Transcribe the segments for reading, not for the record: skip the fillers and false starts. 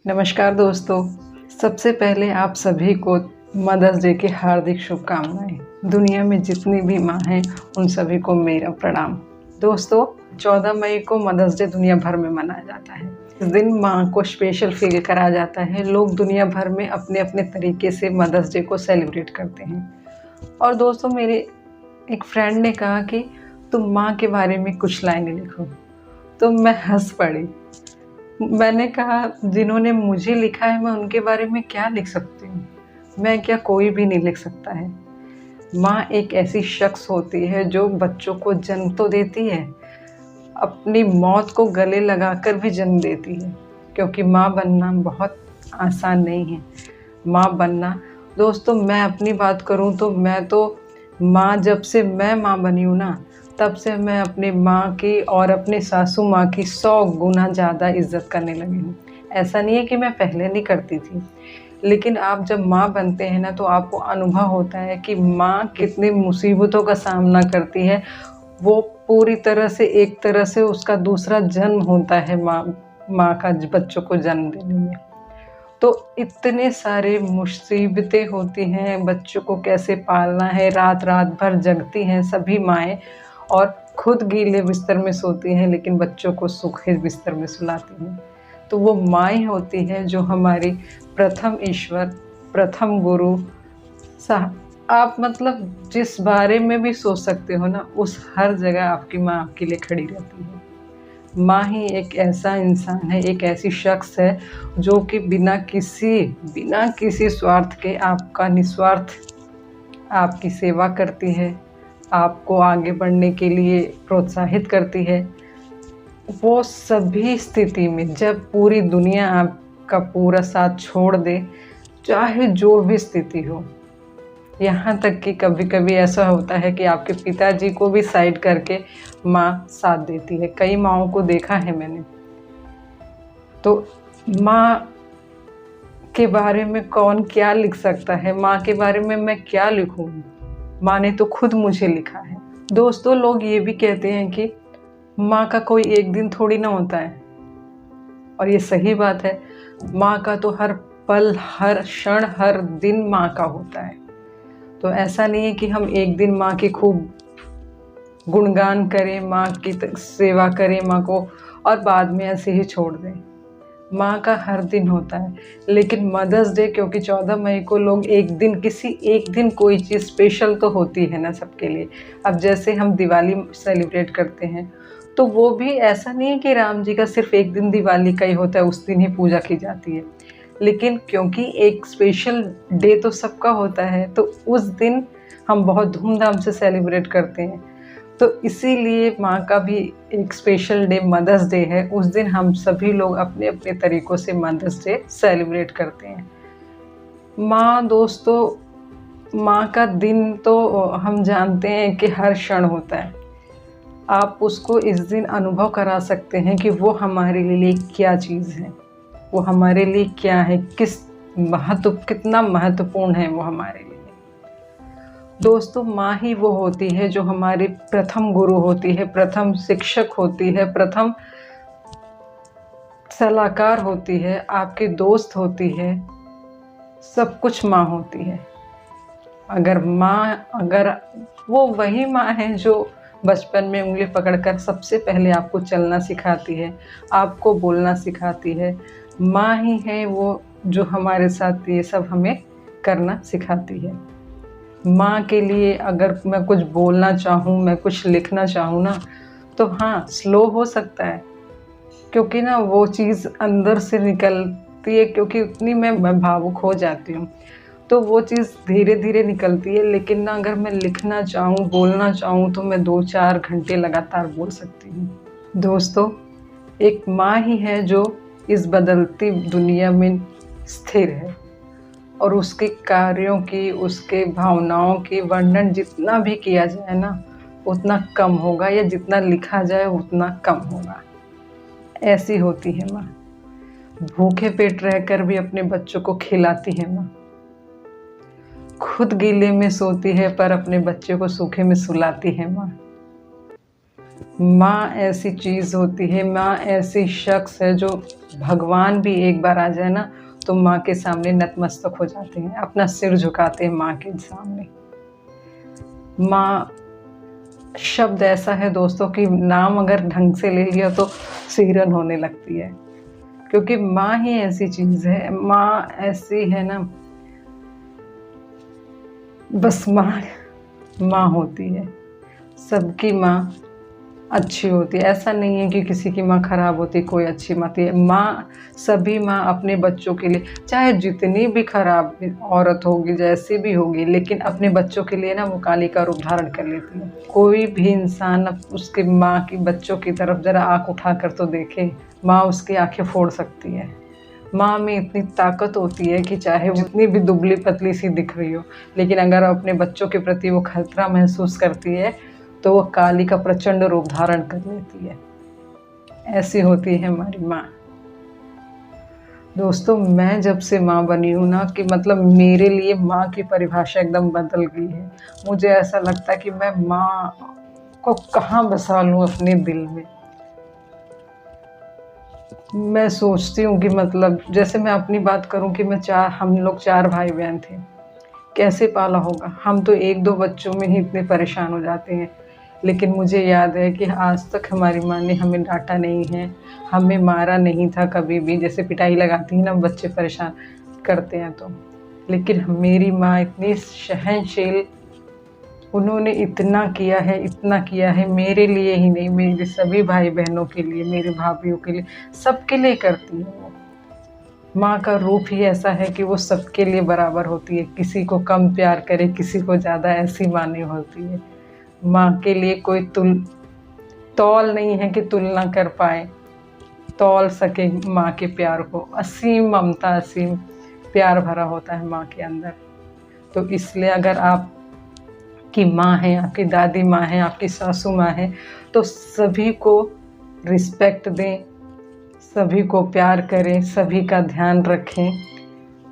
नमस्कार दोस्तों। सबसे पहले आप सभी को मदर्स डे की हार्दिक शुभकामनाएं। दुनिया में जितनी भी माँ हैं उन सभी को मेरा प्रणाम। दोस्तों, 14 मई को मदर्स डे दुनिया भर में मनाया जाता है। इस दिन माँ को स्पेशल फील करा जाता है। लोग दुनिया भर में अपने अपने तरीके से मदर्स डे को सेलिब्रेट करते हैं। और दोस्तों, मेरे एक फ्रेंड ने कहा कि तुम माँ के बारे में कुछ लाइनें लिखो, तो मैं हंस पड़ी। मैंने कहा, जिन्होंने मुझे लिखा है मैं उनके बारे में क्या लिख सकती हूँ? मैं क्या, कोई भी नहीं लिख सकता है। माँ एक ऐसी शख्स होती है जो बच्चों को जन्म तो देती है, अपनी मौत को गले लगाकर भी जन्म देती है, क्योंकि माँ बनना बहुत आसान नहीं है। माँ बनना, दोस्तों मैं अपनी बात करूँ तो मैं तो माँ, जब से मैं माँ बनी हूँ ना, तब से मैं अपनी माँ की और अपनी सासू माँ की 100 गुना ज़्यादा इज़्ज़त करने लगी हूँ। ऐसा नहीं है कि मैं पहले नहीं करती थी, लेकिन आप जब माँ बनते हैं ना तो आपको अनुभव होता है कि माँ कितनी मुसीबतों का सामना करती है। वो पूरी तरह से, एक तरह से उसका दूसरा जन्म होता है माँ का बच्चों को जन्म देने में। तो इतने सारे मुसीबतें होती हैं, बच्चों को कैसे पालना है, रात रात भर जगती हैं सभी माएँ और खुद गीले बिस्तर में सोती हैं, लेकिन बच्चों को सूखे बिस्तर में सुलाती हैं। तो वो माँ ही होती है जो हमारी प्रथम ईश्वर, प्रथम गुरु सा आप मतलब जिस बारे में भी सोच सकते हो ना, उस हर जगह आपकी माँ आपके लिए खड़ी रहती है। माँ ही एक ऐसा इंसान है, एक ऐसी शख्स है जो कि बिना किसी स्वार्थ के आपका निस्वार्थ आपकी सेवा करती है, आपको आगे बढ़ने के लिए प्रोत्साहित करती है। वो सभी स्थिति में, जब पूरी दुनिया आपका पूरा साथ छोड़ दे, चाहे जो भी स्थिति हो, यहाँ तक कि कभी-कभी ऐसा होता है कि आपके पिताजी को भी साइड करके माँ साथ देती है। कई माँओं को देखा है मैंने। तो माँ के बारे में कौन क्या लिख सकता है? माँ के बारे में मैं क्या लिखूँ? माँ ने तो खुद मुझे लिखा है। दोस्तों, लोग ये भी कहते हैं कि माँ का कोई एक दिन थोड़ी ना होता है, और ये सही बात है। माँ का तो हर पल, हर क्षण, हर दिन माँ का होता है। तो ऐसा नहीं है कि हम एक दिन माँ की खूब गुणगान करें, माँ की सेवा करें माँ को, और बाद में ऐसे ही छोड़ दें। माँ का हर दिन होता है, लेकिन मदर्स डे, क्योंकि 14 मई को लोग किसी एक दिन कोई चीज़ स्पेशल तो होती है ना सबके लिए। अब जैसे हम दिवाली सेलिब्रेट करते हैं, तो वो भी ऐसा नहीं है कि राम जी का सिर्फ एक दिन दिवाली का ही होता है, उस दिन ही पूजा की जाती है। लेकिन क्योंकि एक स्पेशल डे तो सबका होता है, तो उस दिन हम बहुत धूमधाम से सेलिब्रेट करते हैं। तो इसीलिए माँ का भी एक स्पेशल डे मदर्स डे है। उस दिन हम सभी लोग अपने अपने तरीक़ों से मदर्स डे सेलिब्रेट करते हैं। माँ, दोस्तों, माँ का दिन तो हम जानते हैं कि हर क्षण होता है। आप उसको इस दिन अनुभव करा सकते हैं कि वो हमारे लिए क्या चीज़ है, वो हमारे लिए क्या है, कितना महत्वपूर्ण है वो हमारे लिए। दोस्तों, माँ ही वो होती है जो हमारी प्रथम गुरु होती है, प्रथम शिक्षक होती है, प्रथम सलाहकार होती है, आपकी दोस्त होती है, सब कुछ माँ होती है। अगर वो वही माँ है जो बचपन में उंगली पकड़कर सबसे पहले आपको चलना सिखाती है, आपको बोलना सिखाती है। माँ ही है वो जो हमारे साथ ये सब हमें करना सिखाती है। माँ के लिए अगर मैं कुछ बोलना चाहूँ, मैं कुछ लिखना चाहूँ ना, तो हाँ, स्लो हो सकता है, क्योंकि ना वो चीज़ अंदर से निकलती है, क्योंकि उतनी मैं भावुक हो जाती हूँ, तो वो चीज़ धीरे धीरे निकलती है। लेकिन ना, अगर मैं लिखना चाहूँ, बोलना चाहूँ, तो मैं 2-4 घंटे लगातार बोल सकती हूँ। दोस्तों, एक माँ ही है जो इस बदलती दुनिया में स्थिर है, और उसके कार्यों की, उसके भावनाओं की वर्णन जितना भी किया जाए ना, उतना कम होगा, या जितना लिखा जाए उतना कम होगा। ऐसी होती है माँ। भूखे पेट रहकर भी अपने बच्चों को खिलाती है माँ। खुद गीले में सोती है पर अपने बच्चे को सूखे में सुलाती है माँ। माँ ऐसी चीज़ होती है, माँ ऐसी शख्स है जो भगवान भी एक बार आ जाए ना तो माँ के सामने नतमस्तक हो जाते हैं, अपना सिर झुकाते हैं माँ के सामने। माँ शब्द ऐसा है दोस्तों कि नाम अगर ढंग से ले लिया तो सिहरन होने लगती है, क्योंकि माँ ही ऐसी चीज़ है, माँ ऐसी है ना, बस माँ माँ होती है। सबकी माँ अच्छी होती है, ऐसा नहीं है कि किसी की माँ खराब होती कोई अच्छी माँ थी। माँ, सभी माँ अपने बच्चों के लिए, चाहे जितनी भी खराब औरत होगी, जैसी भी होगी, लेकिन अपने बच्चों के लिए ना वो काली का रूप धारण कर लेती है। कोई भी इंसान उसके माँ की बच्चों की तरफ जरा आँख उठाकर तो देखे, माँ उसकी आंखें फोड़ सकती है। माँ में इतनी ताकत होती है कि चाहे वो जितनी भी दुबली पतली सी दिख रही हो, लेकिन अगर अपने बच्चों के प्रति वो खतरा महसूस करती है तो वो काली का प्रचंड रूप धारण कर लेती है। ऐसी होती है हमारी माँ। दोस्तों, मैं जब से माँ बनी हूँ ना, कि मतलब मेरे लिए माँ की परिभाषा एकदम बदल गई है। मुझे ऐसा लगता है कि मैं माँ को कहाँ बसा लूँ अपने दिल में। मैं सोचती हूँ कि मतलब जैसे मैं अपनी बात करूँ कि हम लोग 4 भाई बहन थे, कैसे पाला होगा। हम तो 1-2 बच्चों में ही इतने परेशान हो जाते हैं, लेकिन मुझे याद है कि आज तक हमारी माँ ने हमें डांटा नहीं है, हमें मारा नहीं था कभी भी। जैसे पिटाई लगाती है ना, बच्चे परेशान करते हैं तो, लेकिन मेरी माँ इतनी सहनशील, उन्होंने इतना किया है मेरे लिए ही नहीं, मेरे सभी भाई बहनों के लिए, मेरे भाभीयों के लिए, सबके लिए करती है वो। माँ का रूप ही ऐसा है कि वो सबके लिए बराबर होती है, किसी को कम प्यार करे, किसी को ज़्यादा, ऐसी माँ नहीं होती है। माँ के लिए कोई तौल नहीं है कि तुलना कर पाए, तौल सके माँ के प्यार को। असीम ममता, असीम प्यार भरा होता है माँ के अंदर। तो इसलिए अगर आप की माँ है, आपकी दादी माँ है, आपकी सासू माँ है, तो सभी को रिस्पेक्ट दें, सभी को प्यार करें, सभी का ध्यान रखें,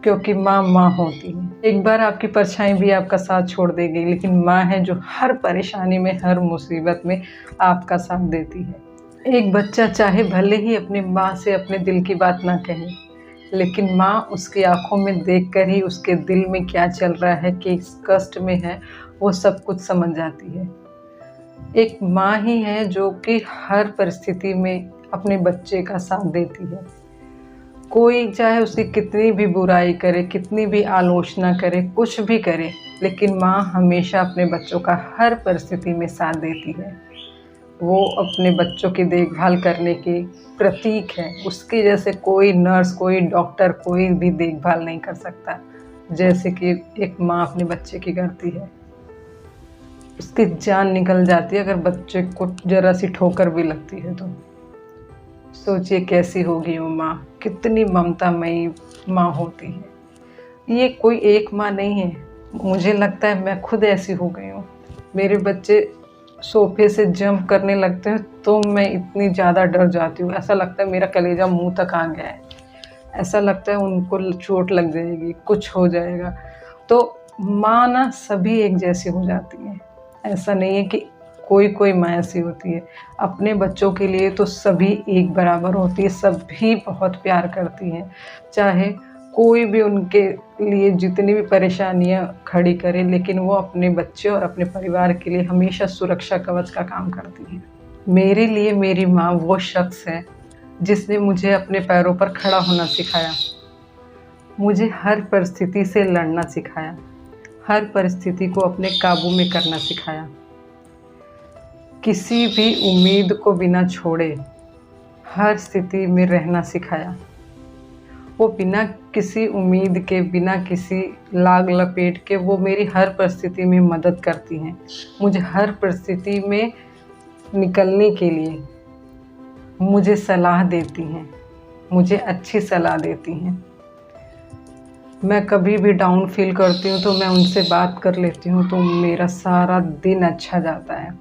क्योंकि माँ माँ होती है। एक बार आपकी परछाई भी आपका साथ छोड़ देगी, लेकिन माँ है जो हर परेशानी में, हर मुसीबत में आपका साथ देती है। एक बच्चा चाहे भले ही अपनी माँ से अपने दिल की बात ना कहे, लेकिन माँ उसकी आंखों में देखकर ही उसके दिल में क्या चल रहा है, किस कष्ट में है, वो सब कुछ समझ जाती है। एक माँ ही है जो कि हर परिस्थिति में अपने बच्चे का साथ देती है। कोई चाहे उसकी कितनी भी बुराई करे, कितनी भी आलोचना करे, कुछ भी करे, लेकिन माँ हमेशा अपने बच्चों का हर परिस्थिति में साथ देती है। वो अपने बच्चों की देखभाल करने की प्रतीक है। उसके जैसे कोई नर्स, कोई डॉक्टर, कोई भी देखभाल नहीं कर सकता जैसे कि एक माँ अपने बच्चे की करती है। उसकी जान निकल जाती है अगर बच्चे को जरा सी ठोकर भी लगती है तो। सोचिए कैसी होगी वो माँ, कितनी ममतामयी माँ होती है। ये कोई एक माँ नहीं है, मुझे लगता है मैं खुद ऐसी हो गई हूँ। मेरे बच्चे सोफे से जंप करने लगते हैं तो मैं इतनी ज़्यादा डर जाती हूँ, ऐसा लगता है मेरा कलेजा मुंह तक आ गया है, ऐसा लगता है उनको चोट लग जाएगी, कुछ हो जाएगा। तो माँ ना सभी एक जैसी हो जाती है, ऐसा नहीं है कि कोई माँ ऐसी होती है। अपने बच्चों के लिए तो सभी एक बराबर होती है, सभी बहुत प्यार करती हैं, चाहे कोई भी उनके लिए जितनी भी परेशानियां खड़ी करे, लेकिन वो अपने बच्चे और अपने परिवार के लिए हमेशा सुरक्षा कवच का काम करती हैं। मेरे लिए मेरी माँ वो शख्स है जिसने मुझे अपने पैरों पर खड़ा होना सिखाया, मुझे हर परिस्थिति से लड़ना सिखाया, हर परिस्थिति को अपने काबू में करना सिखाया, किसी भी उम्मीद को बिना छोड़े हर स्थिति में रहना सिखाया। वो बिना किसी उम्मीद के, बिना किसी लाग लपेट के वो मेरी हर परिस्थिति में मदद करती हैं। मुझे हर परिस्थिति में निकलने के लिए मुझे सलाह देती हैं, मुझे अच्छी सलाह देती हैं। मैं कभी भी डाउन फील करती हूँ तो मैं उनसे बात कर लेती हूँ तो मेरा सारा दिन अच्छा जाता है।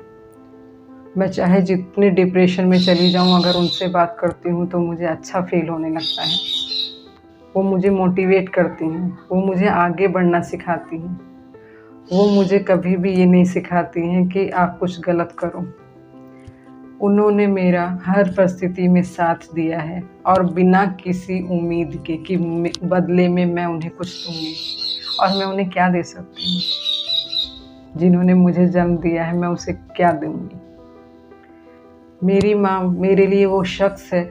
मैं चाहे जितने डिप्रेशन में चली जाऊँ, अगर उनसे बात करती हूँ तो मुझे अच्छा फील होने लगता है। वो मुझे मोटिवेट करती हैं, वो मुझे आगे बढ़ना सिखाती हैं, वो मुझे कभी भी ये नहीं सिखाती हैं कि आप कुछ गलत करो। उन्होंने मेरा हर परिस्थिति में साथ दिया है और बिना किसी उम्मीद के कि बदले में मैं उन्हें कुछ दूंगी। और मैं उन्हें क्या दे सकती हूँ? जिन्होंने मुझे जन्म दिया है मैं उसे क्या दूंगी? मेरी माँ मेरे लिए वो शख्स है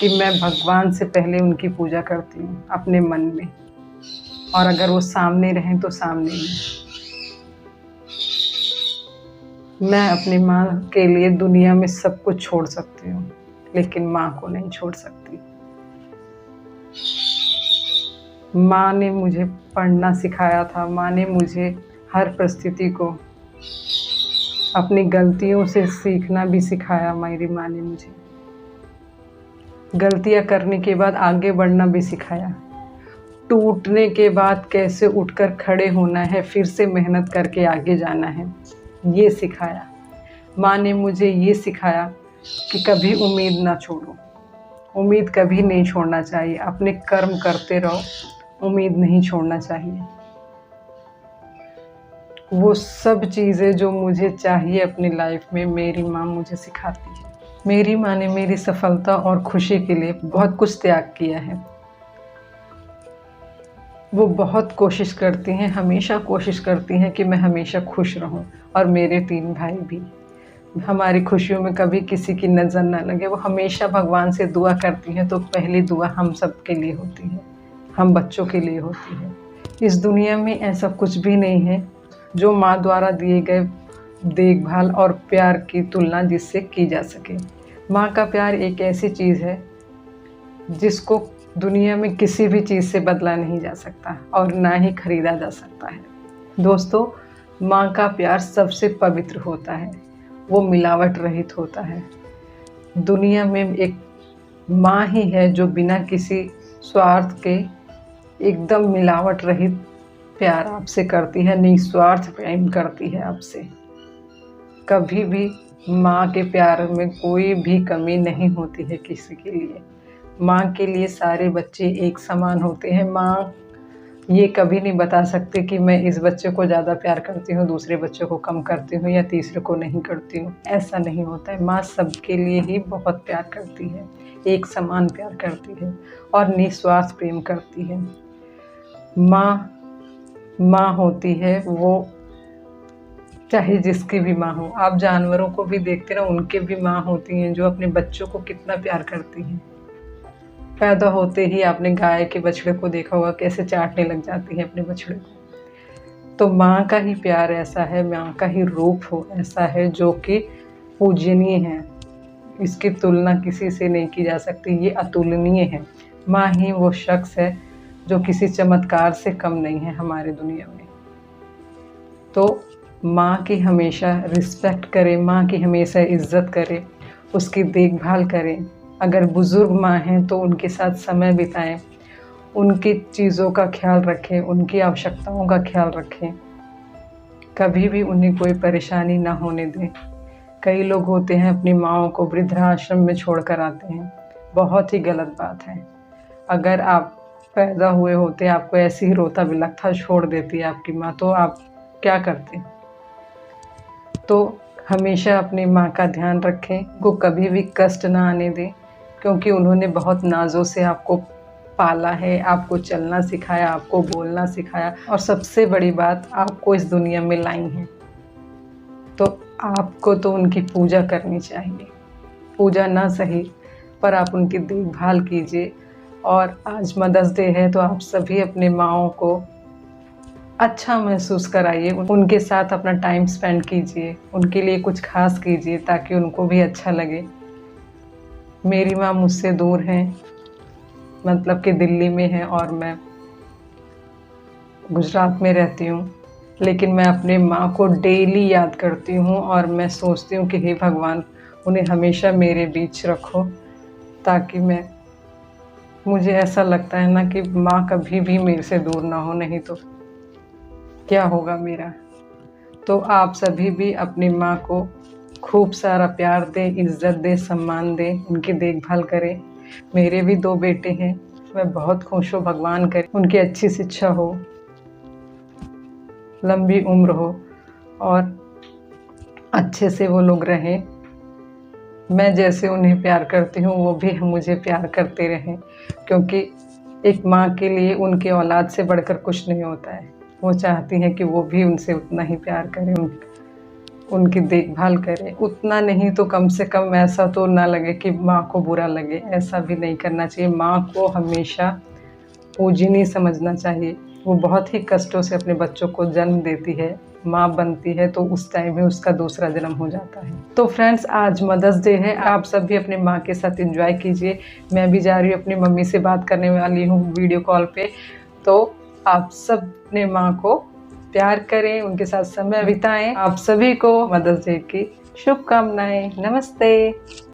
कि मैं भगवान से पहले उनकी पूजा करती हूँ अपने मन में, और अगर वो सामने रहें तो सामने ही। मैं अपनी माँ के लिए दुनिया में सब कुछ छोड़ सकती हूँ, लेकिन माँ को नहीं छोड़ सकती। माँ ने मुझे पढ़ना सिखाया था, माँ ने मुझे हर परिस्थिति को अपनी गलतियों से सीखना भी सिखाया। मेरी माँ ने मुझे गलतियाँ करने के बाद आगे बढ़ना भी सिखाया। टूटने के बाद कैसे उठकर खड़े होना है, फिर से मेहनत करके आगे जाना है, ये सिखाया। माँ ने मुझे ये सिखाया कि कभी उम्मीद ना छोड़ो। उम्मीद कभी नहीं छोड़ना चाहिए, अपने कर्म करते रहो, उम्मीद नहीं छोड़ना चाहिए। वो सब चीज़ें जो मुझे चाहिए अपनी लाइफ में मेरी माँ मुझे सिखाती है। मेरी माँ ने मेरी सफलता और खुशी के लिए बहुत कुछ त्याग किया है। वो बहुत कोशिश करती हैं, हमेशा कोशिश करती हैं कि मैं हमेशा खुश रहूं, और मेरे 3 भाई भी। हमारी खुशियों में कभी किसी की नज़र ना लगे। वो हमेशा भगवान से दुआ करती हैं, तो पहली दुआ हम सब के लिए होती है, हम बच्चों के लिए होती है। इस दुनिया में ऐसा कुछ भी नहीं है जो माँ द्वारा दिए गए देखभाल और प्यार की तुलना जिससे की जा सके। माँ का प्यार एक ऐसी चीज़ है जिसको दुनिया में किसी भी चीज़ से बदला नहीं जा सकता और ना ही खरीदा जा सकता है। दोस्तों, माँ का प्यार सबसे पवित्र होता है, वो मिलावट रहित होता है। दुनिया में एक माँ ही है जो बिना किसी स्वार्थ के एकदम मिलावट रहित प्यार आपसे करती है, निस्वार्थ प्रेम करती है आपसे। कभी भी माँ के प्यार में कोई भी कमी नहीं होती है किसी के लिए। माँ के लिए सारे बच्चे एक समान होते हैं। माँ ये कभी नहीं बता सकते कि मैं इस बच्चे को ज़्यादा प्यार करती हूँ, दूसरे बच्चे को कम करती हूँ या तीसरे को नहीं करती हूँ। ऐसा नहीं होता है। माँ सबके लिए ही बहुत प्यार करती है, एक समान प्यार करती है और निस्वार्थ प्रेम करती है। माँ होती है वो, चाहे जिसकी भी माँ हो। आप जानवरों को भी देखते ना, उनके भी माँ होती हैं जो अपने बच्चों को कितना प्यार करती हैं। पैदा होते ही आपने गाय के बछड़े को देखा होगा, कैसे चाटने लग जाती है अपने बछड़े को। तो माँ का ही प्यार ऐसा है, माँ का ही रूप हो ऐसा है जो कि पूजनीय है। इसकी तुलना किसी से नहीं की जा सकती, ये अतुलनीय है। माँ ही वो शख्स है जो किसी चमत्कार से कम नहीं है हमारे दुनिया में। तो माँ की हमेशा रिस्पेक्ट करें, माँ की हमेशा इज़्ज़त करें, उसकी देखभाल करें। अगर बुज़ुर्ग माँ हैं तो उनके साथ समय बिताएं, उनकी चीज़ों का ख्याल रखें, उनकी आवश्यकताओं का ख्याल रखें। कभी भी उन्हें कोई परेशानी ना होने दें। कई लोग होते हैं अपनी माँओं को वृद्धाश्रम में छोड़कर आते हैं, बहुत ही गलत बात है। अगर आप पैदा हुए होते, आपको ऐसे ही रोता बिलखता छोड़ देती है आपकी माँ, तो आप क्या करते? तो हमेशा अपनी माँ का ध्यान रखें, उनको कभी भी कष्ट ना आने दें, क्योंकि उन्होंने बहुत नाज़ों से आपको पाला है, आपको चलना सिखाया, आपको बोलना सिखाया, और सबसे बड़ी बात, आपको इस दुनिया में लाई हैं। तो आपको तो उनकी पूजा करनी चाहिए। पूजा ना सही, पर आप उनकी देखभाल कीजिए। और आज मदर्स डे है, तो आप सभी अपने माँओं को अच्छा महसूस कराइए, उनके साथ अपना टाइम स्पेंड कीजिए, उनके लिए कुछ खास कीजिए ताकि उनको भी अच्छा लगे। मेरी माँ मुझसे दूर हैं, मतलब कि दिल्ली में है और मैं गुजरात में रहती हूँ, लेकिन मैं अपने माँ को डेली याद करती हूँ और मैं सोचती हूँ कि हे भगवान, उन्हें हमेशा मेरे बीच रखो, ताकि मुझे ऐसा लगता है ना कि माँ कभी भी मेरे से दूर ना हो, नहीं तो क्या होगा मेरा। तो आप सभी भी अपनी माँ को खूब सारा प्यार दें, इज़्ज़त दें, सम्मान दें, उनकी देखभाल करें। मेरे भी 2 बेटे हैं, मैं बहुत खुश हूँ, भगवान करे उनकी अच्छी शिक्षा हो, लंबी उम्र हो और अच्छे से वो लोग रहें। मैं जैसे उन्हें प्यार करती हूँ वो भी मुझे प्यार करते रहें, क्योंकि एक माँ के लिए उनके औलाद से बढ़कर कुछ नहीं होता है। वो चाहती हैं कि वो भी उनसे उतना ही प्यार करें, उनकी देखभाल करें। उतना नहीं तो कम से कम ऐसा तो ना लगे कि माँ को बुरा लगे, ऐसा भी नहीं करना चाहिए। माँ को हमेशा पूजनीय समझना चाहिए। वो बहुत ही कष्टों से अपने बच्चों को जन्म देती है, माँ बनती है, तो उस टाइम में उसका दूसरा जन्म हो जाता है। तो फ्रेंड्स, आज मदर्स डे है, आप सब भी अपने माँ के साथ एंजॉय कीजिए। मैं भी जा रही हूँ अपनी मम्मी से बात करने वाली हूँ वीडियो कॉल पे। तो आप सब अपने माँ को प्यार करें, उनके साथ समय बिताएं। आप सभी को मदर्स डे की शुभकामनाएं। नमस्ते।